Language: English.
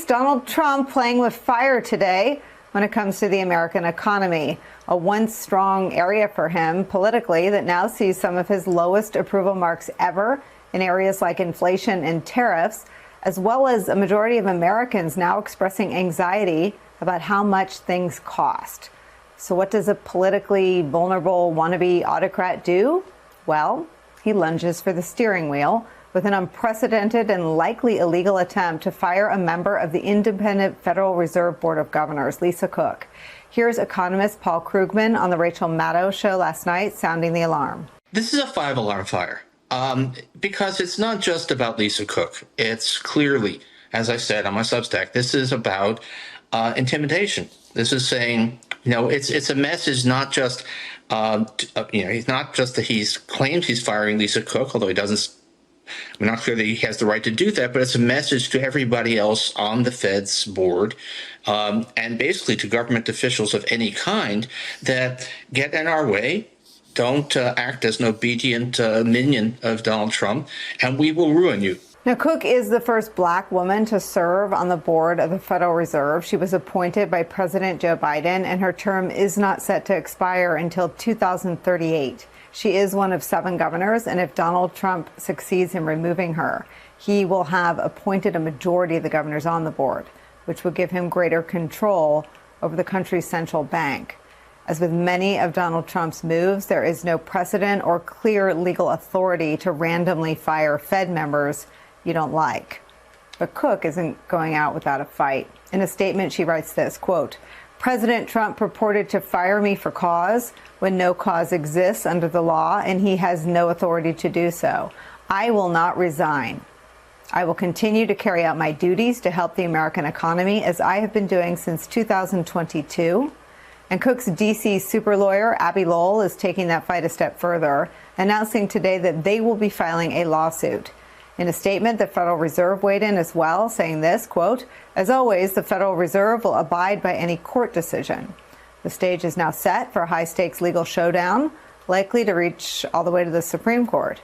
Donald Trump playing with fire today when it comes to the American economy, a once strong area for him politically that now sees some of his lowest approval marks ever in areas like inflation and tariffs, as well as a majority of Americans now expressing anxiety about how much things cost. So what does a politically vulnerable wannabe autocrat do? Well, he lunges for the steering wheel with an unprecedented and likely illegal attempt to fire a member of the independent Federal Reserve Board of Governors, Lisa Cook. Here's economist Paul Krugman on the Rachel Maddow show last night, sounding the alarm. This is a five-alarm fire because it's not just about Lisa Cook. It's clearly, as I said on my Substack, this is about intimidation. This is saying, it's a message not just, he's not just that he claims he's firing Lisa Cook, although he doesn't. We're not clear that he has the right to do that, but it's a message to everybody else on the Fed's board and basically to government officials of any kind that get in our way, don't act as an obedient minion of Donald Trump, and we will ruin you. Now, Cook is the first black woman to serve on the board of the Federal Reserve. She was appointed by President Joe Biden, and her term is not set to expire until 2038. She is one of 7 governors, and if Donald Trump succeeds in removing her, he will have appointed a majority of the governors on the board, which would give him greater control over the country's central bank. As with many of Donald Trump's moves, there is no precedent or clear legal authority to randomly fire Fed members you don't like. But Cook isn't going out without a fight. In a statement, she writes this, quote, "President Trump purported to fire me for cause when no cause exists under the law, and he has no authority to do so. I will not resign. I will continue to carry out my duties to help the American economy as I have been doing since 2022. And Cook's D.C. super lawyer, Abby Lowell, is taking that fight a step further, announcing today that they will be filing a lawsuit. In a statement, the Federal Reserve weighed in as well, saying this, quote, "As always, the Federal Reserve will abide by any court decision." The stage is now set for a high-stakes legal showdown, likely to reach all the way to the Supreme Court.